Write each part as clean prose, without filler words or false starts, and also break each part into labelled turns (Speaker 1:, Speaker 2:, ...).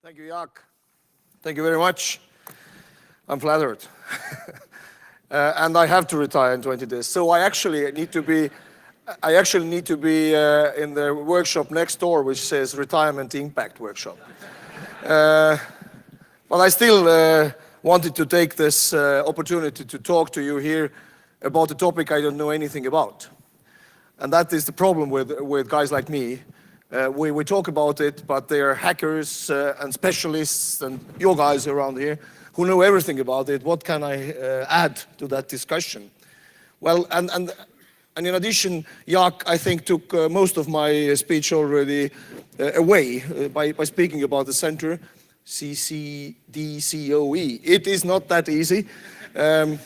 Speaker 1: Thank you, Jaak. Thank you very much. I'm flattered. And I have to retire in 20 days. So I actually need to be in the workshop next door, which says Retirement Impact Workshop. But I still wanted to take this opportunity to talk to you here about a topic I don't know anything about. And that is the problem with guys like me. We talk about it, but they are hackers and specialists and your guys around here who know everything about it. What can I add to that discussion? Well, and in addition, Jaak, I think, took most of my speech already away by speaking about the center, CCDCOE. It is not that easy, and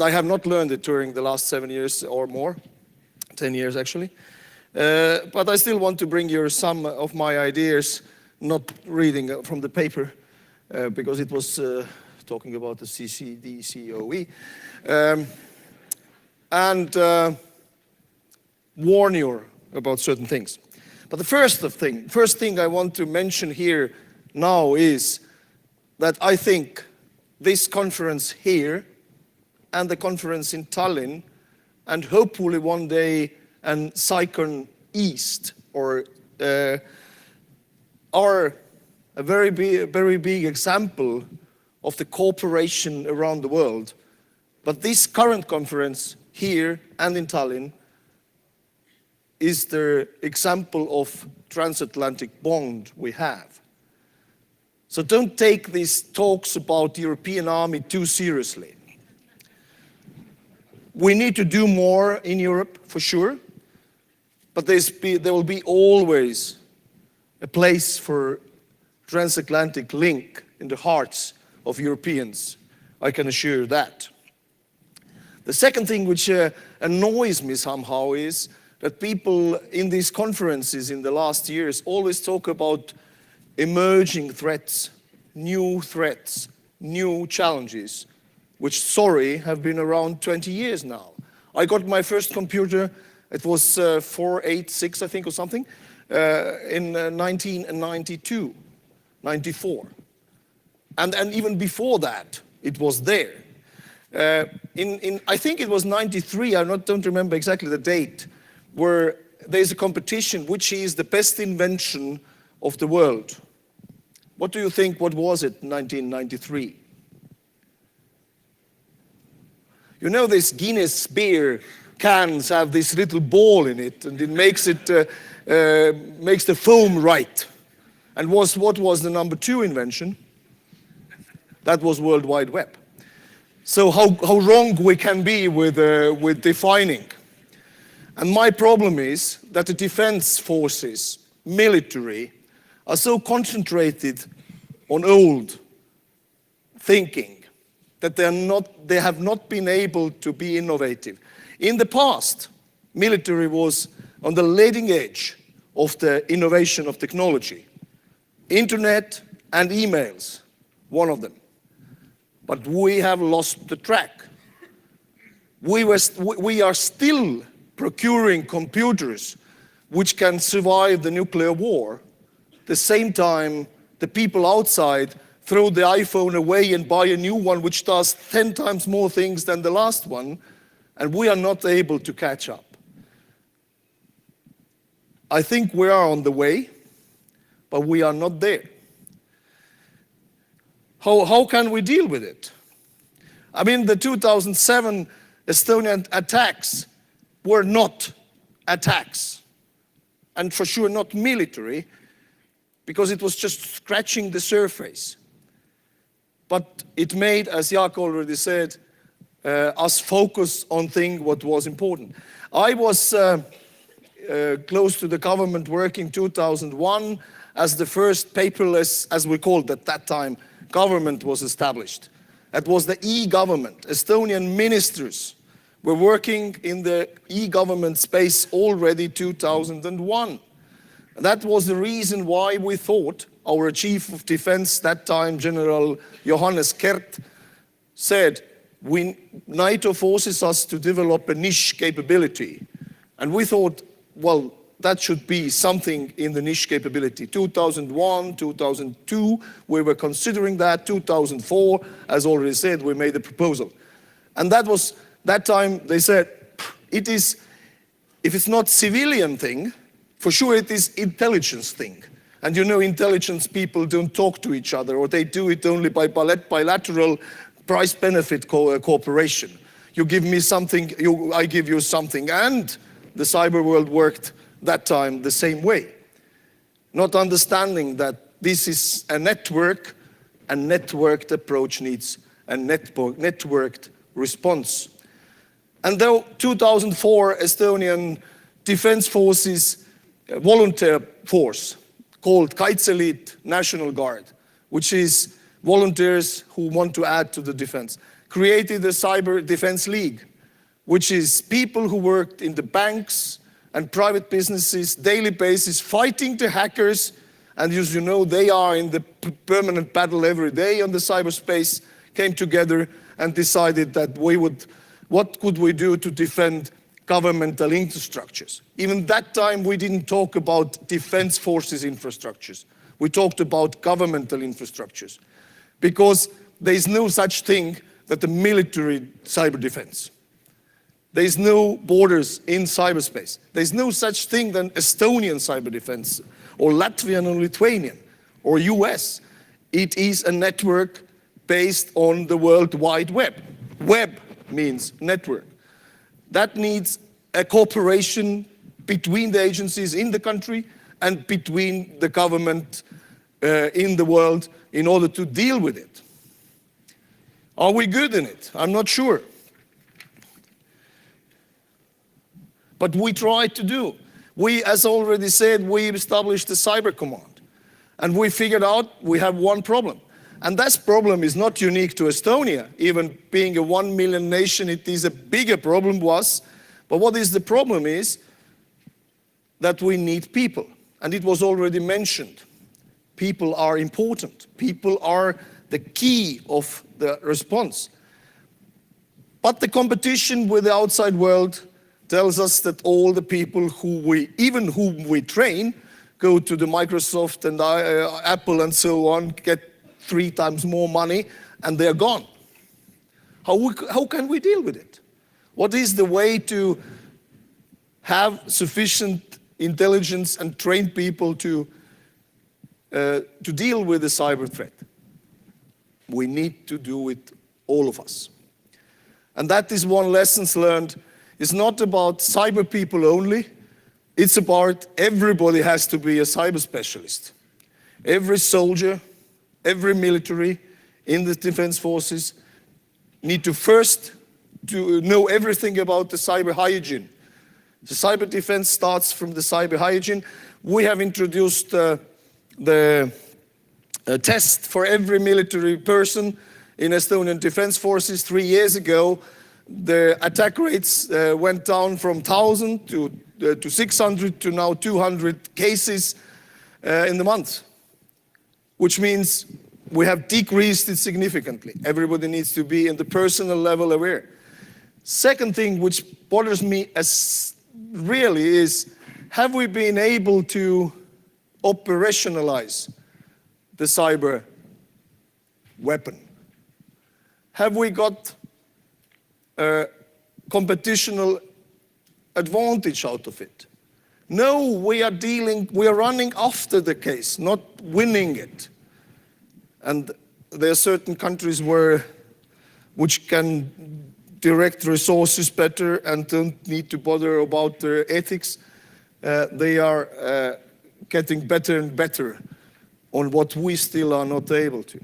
Speaker 1: I have not learned it during the last 7 years or more, 10 years actually. But I still want to bring you some of my ideas, not reading from the paper, because it was talking about the CCDCOE, and warn you about certain things. But the first thing I want to mention here now is that I think this conference here and the conference in Tallinn and hopefully one day and CyCon East are a very big example of the cooperation around the world. But this current conference here and in Tallinn is the example of transatlantic bond we have. So don't take these talks about the European army too seriously. We need to do more in Europe, for sure. But there will be always a place for transatlantic link in the hearts of Europeans. I can assure you that. The second thing which annoys me somehow is that people in these conferences in the last years always talk about emerging threats, new challenges, which, sorry, have been around 20 years now. I got my first computer. It was 486, I think, or something, in 1992, 94. And even before that, it was there. I think it was 93, I don't remember exactly the date, where there's a competition, which is the best invention of the world. What do you think, what was it in 1993? You know this Guinness beer cans have this little ball in it, and it makes the foam right. And what was the number 2 invention? That was World Wide Web. So how wrong we can be with defining. And my problem is that the defense forces, military, are so concentrated on old thinking that they have not been able to be innovative. In the past, military was on the leading edge of the innovation of technology. Internet and emails, one of them. But we have lost the track. We are still procuring computers which can survive the nuclear war. At the same time, the people outside throw the iPhone away and buy a new one which does 10 times more things than the last one, and we are not able to catch up. I think we are on the way, but we are not there. How can we deal with it? I mean, the 2007 Estonian attacks were not attacks, and for sure not military, because it was just scratching the surface. But it made, as Jaak already said, us focus on what was important. I was close to the government work in 2001 as the first paperless, as we called at that time, government was established. That was the e-government. Estonian ministers were working in the e-government space already 2001. That was the reason why we thought our chief of defense that time, General Johannes Kert, said, NATO forces us to develop a niche capability. And we thought, well, that should be something in the niche capability. 2001, 2002, we were considering that. 2004, as already said, we made the proposal. And that time they said, it is, if it's not civilian thing, for sure it is intelligence thing. And you know, intelligence people don't talk to each other, or they do it only by bilateral price-benefit cooperation. You give me something, I give you something. And the cyber world worked that time the same way. Not understanding that this is a network, and networked approach needs a networked response. And though 2004 Estonian Defense Forces volunteer force called Kaitseliit National Guard, which is volunteers who want to add to the defense, created the Cyber Defense League, which is people who worked in the banks and private businesses, daily basis, fighting the hackers. And as you know, they are in the permanent battle every day on the cyberspace, came together and decided that what could we do to defend governmental infrastructures. Even that time, we didn't talk about defense forces infrastructures. We talked about governmental infrastructures, because there is no such thing that the military cyber defense. There is no borders in cyberspace. There is no such thing than Estonian cyber defense, or Latvian or Lithuanian, or US. It is a network based on the World Wide Web. Web means network. That needs a cooperation between the agencies in the country and between the government in the world in order to deal with it. Are we good in it? I'm not sure. But we try to do. We, as already said, we established the Cyber Command. And we figured out we have one problem. And that problem is not unique to Estonia. Even being a 1 million nation, it is a bigger problem to us. But what is the problem is that we need people. And it was already mentioned. People are important. People are the key of the response. But the competition with the outside world tells us that all the people whom we train, go to the Microsoft and Apple and so on, get 3 times more money, and they're gone. How can we deal with it? What is the way to have sufficient intelligence and train people to deal with the cyber threat? We need to do it, all of us. And that is one lesson learned. It's not about cyber people only. It's about everybody has to be a cyber specialist. Every soldier, every military in the defense forces need to first to know everything about the cyber hygiene. The cyber defense starts from the cyber hygiene. We have introduced the test for every military person in Estonian Defense Forces 3 years ago. The attack rates went down from 1,000 to 600 to now 200 cases in the month, which means we have decreased it significantly. Everybody needs to be in the personal level aware. Second thing which bothers me as really is, have we been able to operationalize the cyber weapon? Have we got a competitional advantage out of it? No, we are running after the case, not winning it. And there are certain countries which can direct resources better and don't need to bother about their ethics. They are getting better and better on what we still are not able to.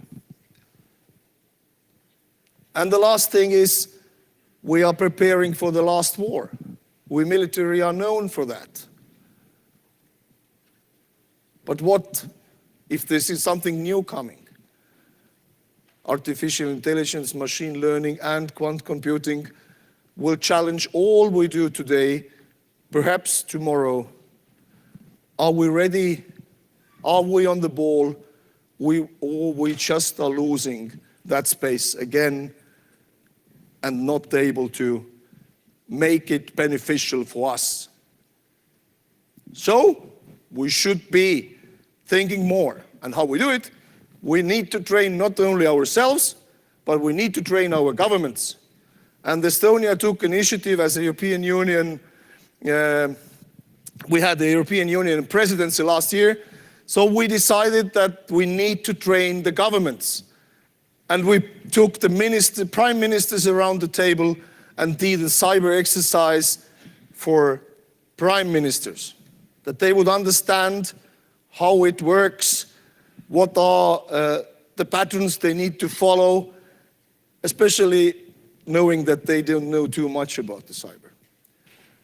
Speaker 1: And the last thing is, we are preparing for the last war. We military are known for that. But what if this is something new coming? Artificial intelligence, machine learning, and quantum computing will challenge all we do today, perhaps tomorrow. Are we ready? Are we on the ball? Or we just are losing that space again and not able to make it beneficial for us. So we should be thinking more. And how we do it, we need to train not only ourselves, but we need to train our governments. And Estonia took initiative as a European Union. We had the European Union presidency last year. So we decided that we need to train the governments. And we took the prime ministers around the table and did a cyber exercise for prime ministers, that they would understand how it works, what are the patterns they need to follow, especially knowing that they don't know too much about the cyber.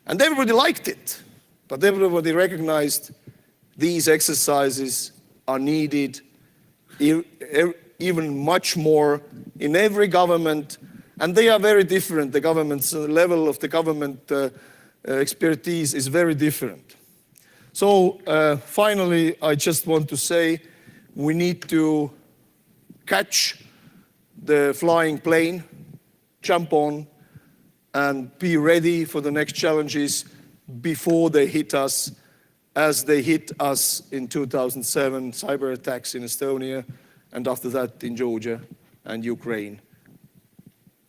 Speaker 1: And everybody liked it, but everybody recognized these exercises are needed even much more in every government, and they are very different. The government's level of the government expertise is very different. So finally, I just want to say we need to catch the flying plane, jump on, and be ready for the next challenges before they hit us, as they hit us in 2007, cyber attacks in Estonia, and after that in Georgia and Ukraine,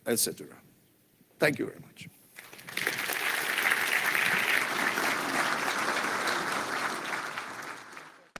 Speaker 1: etc. Thank you very much.